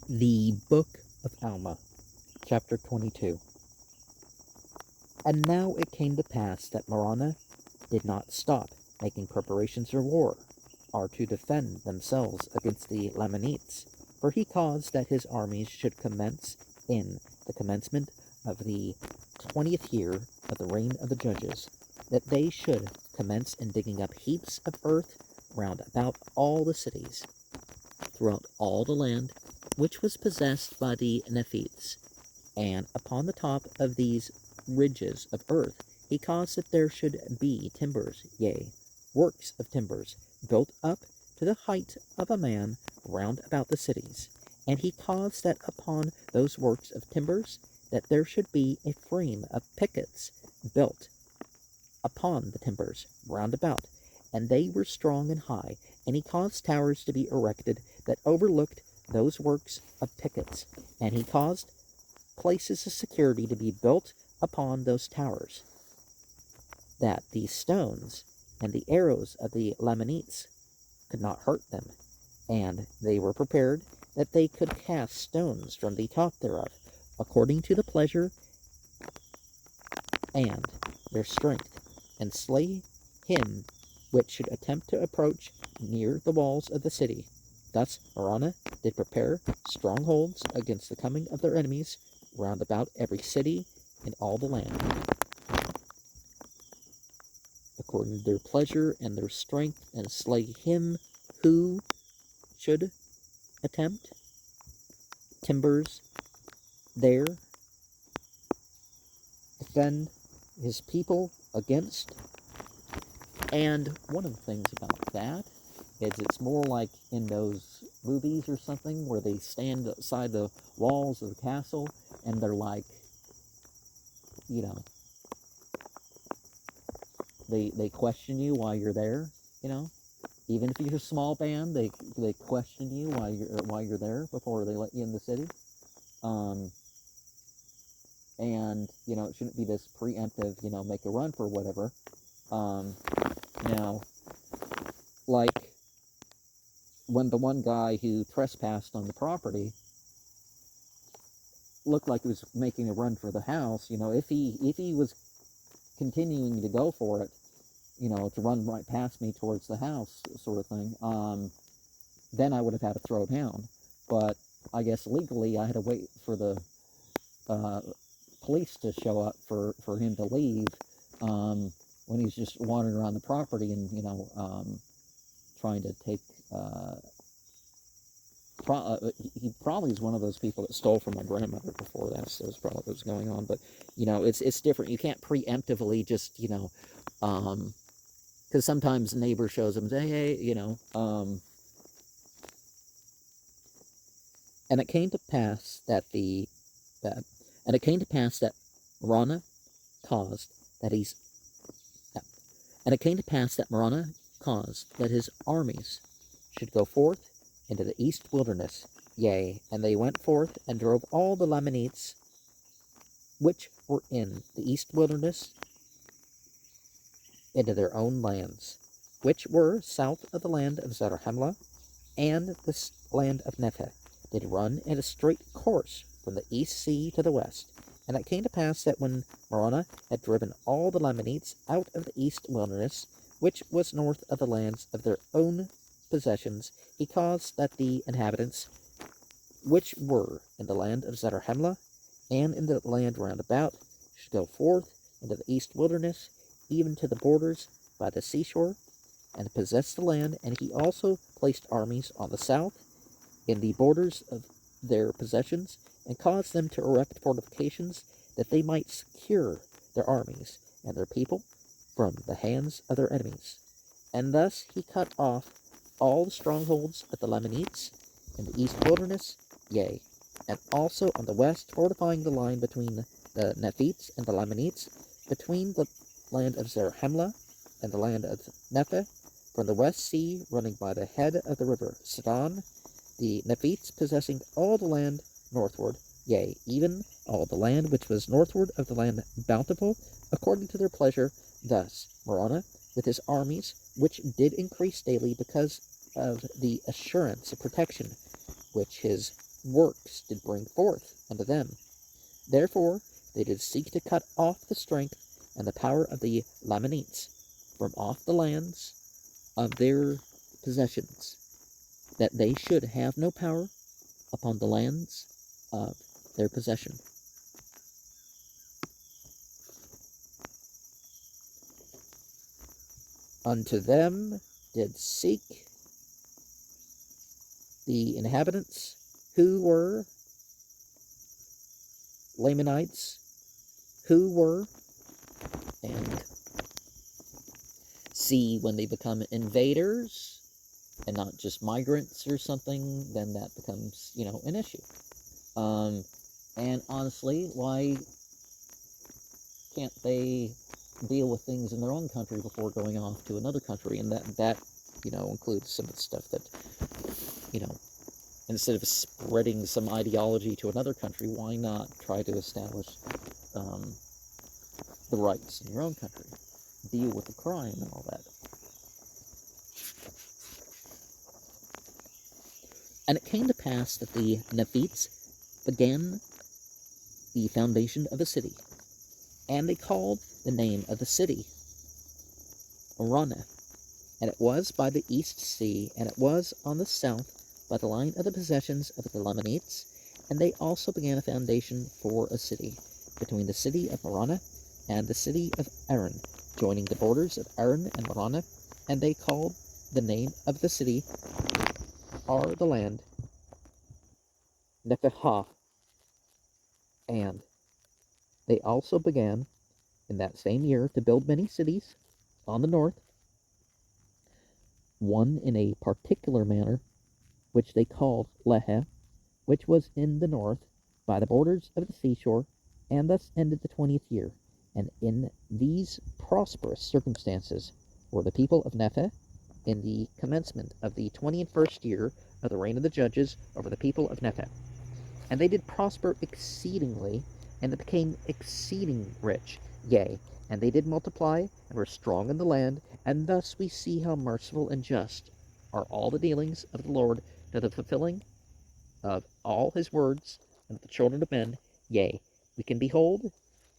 The Book of Alma, Chapter 22. And now it came to pass that Morana did not stop making preparations for war, or to defend themselves against the Lamanites, for he caused that his armies should commence in the commencement of the 20th year of the reign of the judges, that they should commence in digging up heaps of earth round about all the cities, throughout all the land which was possessed by the Nephites, and upon the top of these ridges of earth he caused that there should be timbers, yea, works of timbers, built up to the height of a man round about the cities. And he caused that upon those works of timbers that there should be a frame of pickets built upon the timbers round about, and they were strong and high, and he caused towers to be erected that overlooked those works of pickets, and he caused places of security to be built upon those towers, that the stones and the arrows of the Lamanites could not hurt them, and they were prepared that they could cast stones from the top thereof, according to the pleasure and their strength, and slay him which should attempt to approach near the walls of the city. Thus Morana did prepare strongholds against the coming of their enemies round about every city in all the land, according to their pleasure and their strength, and slay him who should attempt timbers there, defend his people against. And one of the things about that is it's more like in those movies or something where they stand outside the walls of the castle and they're like, you know, they question you while you're there, you know. Even if you're a small band, they question you while you're there before they let you in the city. And you know, it shouldn't be this preemptive, you know, make a run for whatever. Now, like when the one guy who trespassed on the property looked like he was making a run for the house, you know, if he was continuing to go for it, you know, to run right past me towards the house, sort of thing, then I would have had to throw down. But I guess legally I had to wait for the police to show up for him to leave, when he's just wandering around the property and, you know, trying to take, he probably is one of those people that stole from my grandmother before. That's probably what was going on. But, you know, it's different. You can't preemptively just, you know, because sometimes a neighbor shows them, say, hey, you know, and it came to pass that and it came to pass that Morana caused that he's and it came to pass that Morana caused that his armies should go forth into the east wilderness. Yea, and they went forth and drove all the Lamanites which were in the east wilderness into their own lands, which were south of the land of Zarahemla, and the land of Nepheh, did run in a straight course from the east sea to the west. And it came to pass that when Morana had driven all the Lamanites out of the east wilderness, which was north of the lands of their own possessions, he caused that the inhabitants which were in the land of Zarahemla and in the land round about should go forth into the east wilderness, even to the borders by the seashore, and possess the land. And he also placed armies on the south in the borders of their possessions, and caused them to erect fortifications that they might secure their armies and their people from the hands of their enemies. And thus he cut off all the strongholds of the Lamanites in the east wilderness, yea, and also on the west, fortifying the line between the Nephites and the Lamanites, between the land of Zarahemla and the land of Nepheh, from the west sea running by the head of the river Sidon, the Nephites possessing all the land northward, yea, even all the land which was northward of the land bountiful, according to their pleasure. Thus Morana, with his armies, which did increase daily because of the assurance of protection which his works did bring forth unto them. Therefore they did seek to cut off the strength and the power of the Lamanites from off the lands of their possessions, that they should have no power upon the lands of their possession. Unto them did seek the inhabitants who were Lamanites, who were, and see, when they become invaders and not just migrants or something, then that becomes, an issue. And honestly, why can't they deal with things in their own country before going off to another country? And that includes some of the stuff that, instead of spreading some ideology to another country, why not try to establish the rights in your own country? Deal with the crime and all that. And it came to pass that the Nephites began the foundation of a city, and they called the name of the city Mormon. And it was by the east sea, and it was on the south by the line of the possessions of the Lamanites. And they also began a foundation for a city between the city of Mormon and the city of Aaron, joining the borders of Aaron and Mormon. And they called the name of the city, or the land, Nephihah. And they also began in that same year to build many cities on the north, one in a particular manner, which they called Lehi, which was in the north by the borders of the seashore, and thus ended the 20th year. And in these prosperous circumstances were the people of Nephi in the commencement of the 21st year of the reign of the judges over the people of Nephi. And they did prosper exceedingly, and they became exceeding rich, yea, and they did multiply, and were strong in the land. And thus we see how merciful and just are all the dealings of the Lord to the fulfilling of all his words unto the children of men. Yea, we can behold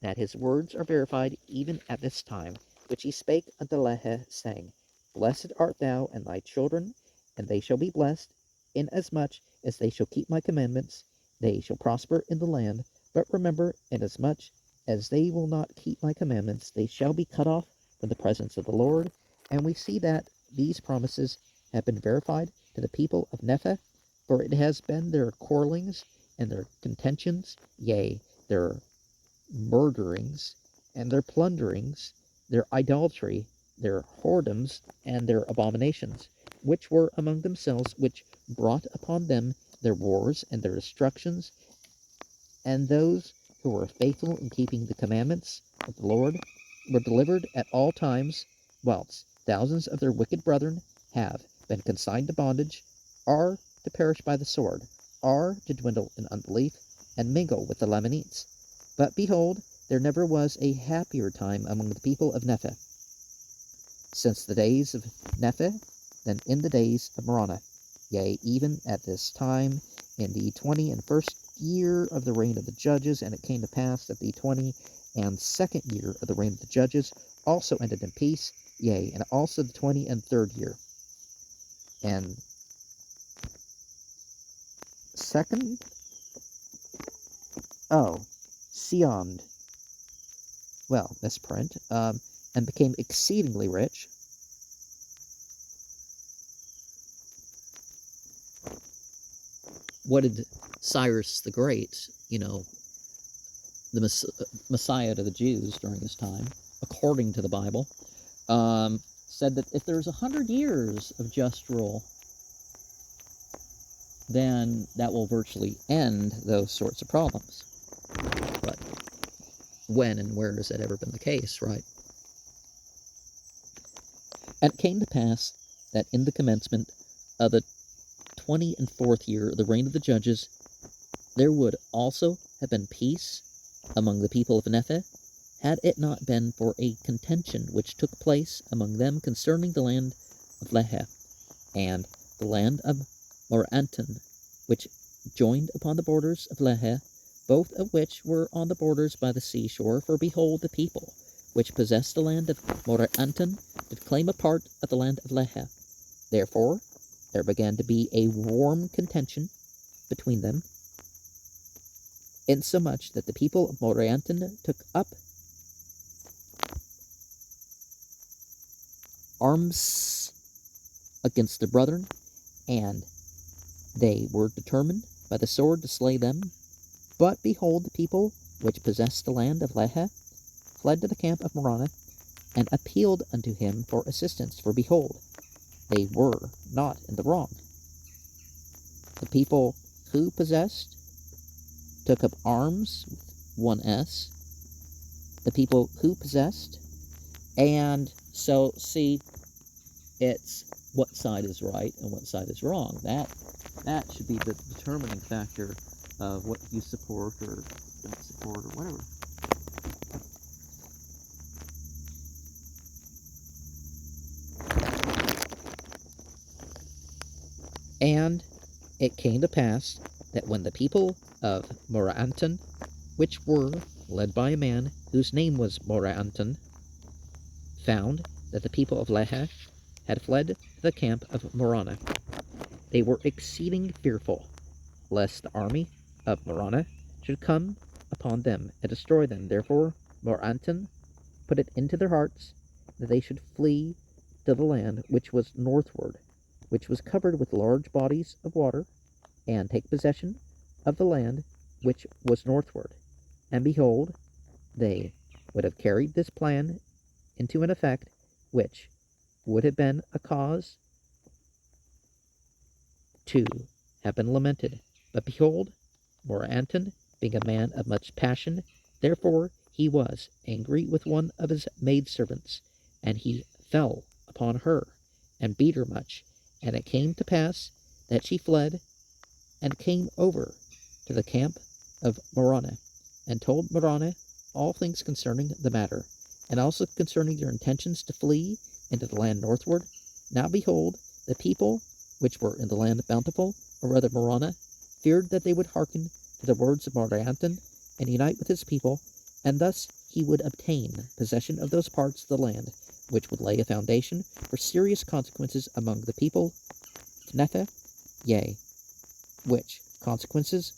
that his words are verified even at this time, which he spake unto Lehi, saying, Blessed art thou and thy children, and they shall be blessed, inasmuch as they shall keep my commandments. They shall prosper in the land. But remember, inasmuch as they will not keep my commandments, they shall be cut off from the presence of the Lord. And we see that these promises have been verified to the people of Nephi, for it has been their quarrelings and their contentions, yea, their murderings and their plunderings, their idolatry, their whoredoms, and their abominations, which were among themselves, which brought upon them their wars and their destructions. And those who were faithful in keeping the commandments of the Lord were delivered at all times, whilst thousands of their wicked brethren have been consigned to bondage, are to perish by the sword, are to dwindle in unbelief, and mingle with the Lamanites. But behold, there never was a happier time among the people of Nephi, since the days of Nephi, than in the days of Moroni. Yea, even at this time, in the 21st year of the reign of the judges. And it came to pass that the 22nd year of the reign of the judges also ended in peace, yea, and also the 23rd year. And second, Sioned, misprint, and became exceedingly rich. What did Cyrus the Great, the Messiah to the Jews during his time, according to the Bible, said that if there's 100 years of just rule, then that will virtually end those sorts of problems. But when and where has that ever been the case, right? And it came to pass that in the commencement of the 24th year of the reign of the judges, there would also have been peace among the people of Nephi, had it not been for a contention which took place among them concerning the land of Lehi and the land of Moranton, which joined upon the borders of Lehi, both of which were on the borders by the seashore. For behold, the people which possessed the land of Moranton did claim a part of the land of Lehi. Therefore there began to be a warm contention between them, insomuch that the people of Moranton took up arms against their brethren, and they were determined by the sword to slay them. But behold, the people which possessed the land of Lehi fled to the camp of Moroni, and appealed unto him for assistance. For behold, they were not in the wrong. The people who possessed took up arms with one S. The people who possessed. And so, see, it's what side is right and what side is wrong. That should be the determining factor of what you support or don't support or whatever. And it came to pass that when the people of Moranton, which were led by a man whose name was Moranton, found that the people of Lehi had fled to the camp of Moroni, they were exceeding fearful, lest the army of Moroni should come upon them and destroy them. Therefore Moranton put it into their hearts that they should flee to the land which was northward, which was covered with large bodies of water, and take possession of the land which was northward. And behold, they would have carried this plan into an effect, which would have been a cause to have been lamented. But behold, Moranton, being a man of much passion, therefore he was angry with one of his maidservants, and he fell upon her, and beat her much. And it came to pass that she fled, and came over to the camp of Moroni, and told Moroni all things concerning the matter, and also concerning their intentions to flee into the land northward. Now behold, the people which were in the land bountiful, or rather Moroni, feared that they would hearken to the words of Moranton, and unite with his people, and thus he would obtain possession of those parts of the land which would lay a foundation for serious consequences among the people, Nephi, yea, which consequences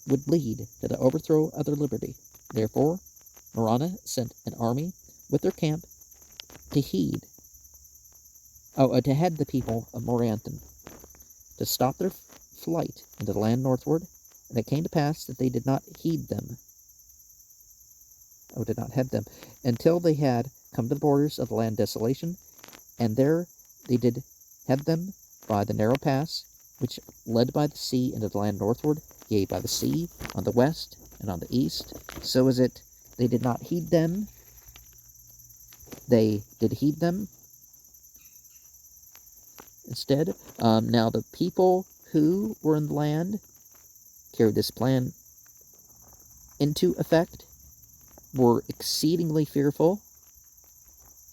would lead to the overthrow of their liberty. Therefore Moroni sent an army with their camp to head the people of Moranton, to stop their flight into the land northward. And it came to pass that they did not heed them, until they had come to the borders of the land desolation, and there they did head them by the narrow pass, which led by the sea into the land northward, yea, by the sea, on the west and on the east. So is it, they did not heed them, they did heed them instead. Now the people who were in the land carried this plan into effect, were exceedingly fearful.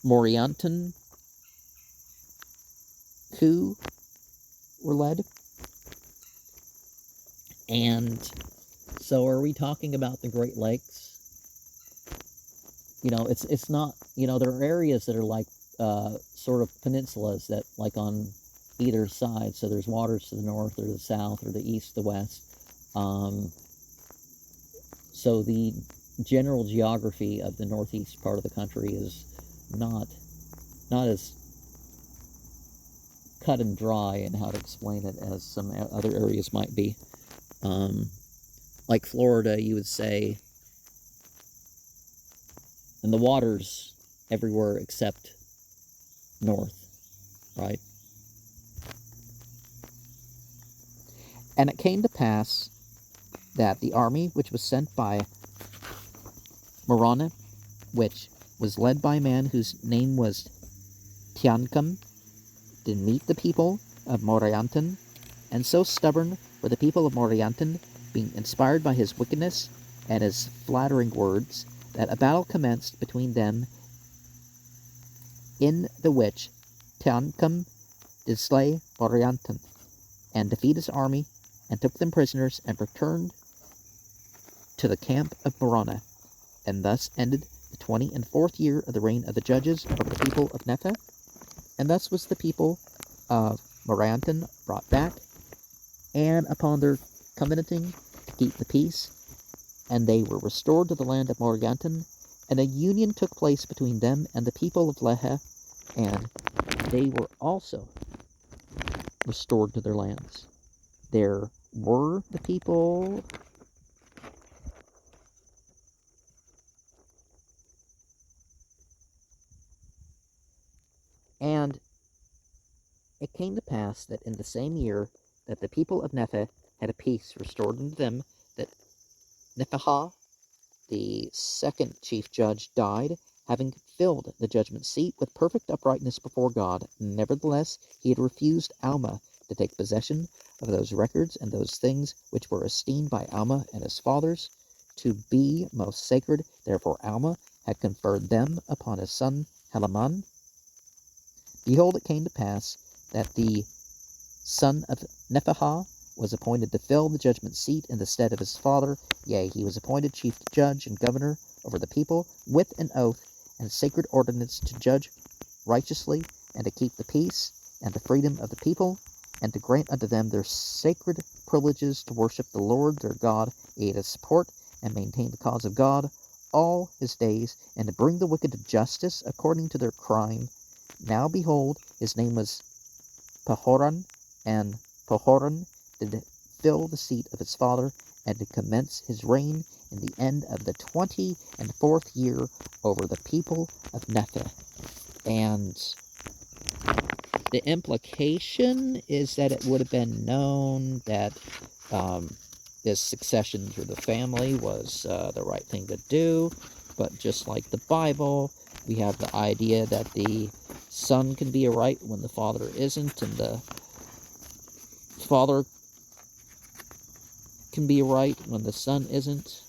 Moranton, who were led. And so are we talking about the Great Lakes? It's not, there are areas that are like sort of peninsulas that like on either side. So there's waters to the north or the south or the east, the west. So the general geography of the northeast part of the country is not as cut and dry in how to explain it as some other areas might be. Like Florida, you would say, and the waters everywhere except north, right? And it came to pass that the army which was sent by Moroni, which was led by a man whose name was Tiancum, did meet the people of Moranton, and so stubborn were the people of Moranton, being inspired by his wickedness and his flattering words, that a battle commenced between them, in the which Tiancum did slay Moranton, and defeat his army, and took them prisoners and returned to the camp of Morana. And thus ended the 24th year of the reign of the judges over the people of Nepheh. And thus was the people of Moranton brought back, and upon their covenanting to keep the peace, and they were restored to the land of Moranton, and a union took place between them and the people of Lehi, and they were also restored to their lands. There were the people and it came to pass that in the same year that the people of Nepheh had a peace restored unto them, that Nephihah, the second chief judge, died, having filled the judgment seat with perfect uprightness before God. Nevertheless, he had refused Alma to take possession of those records and those things which were esteemed by Alma and his fathers to be most sacred. Therefore Alma had conferred them upon his son Helaman. Behold, it came to pass that the son of Nephihah was appointed to fill the judgment seat in the stead of his father. Yea, he was appointed chief judge and governor over the people, with an oath and sacred ordinance to judge righteously, and to keep the peace and the freedom of the people, and to grant unto them their sacred privileges to worship the Lord their God, yea, to support and maintain the cause of God all his days, and to bring the wicked to justice according to their crime. Now behold, his name was Pahoran, and Pahoran did fill the seat of his father, and to commence his reign in the end of the 24th year over the people of Nepheh. And the implication is that it would have been known that this succession through the family was the right thing to do, but just like the Bible, we have the idea that the son can be right when the father isn't, and the father can be right when the son isn't.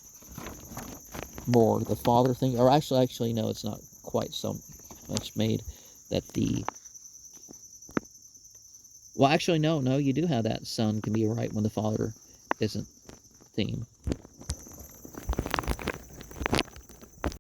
More the father thing, or actually no, it's not quite so much made that the, well, actually no, you do have that son can be right when the father isn't theme.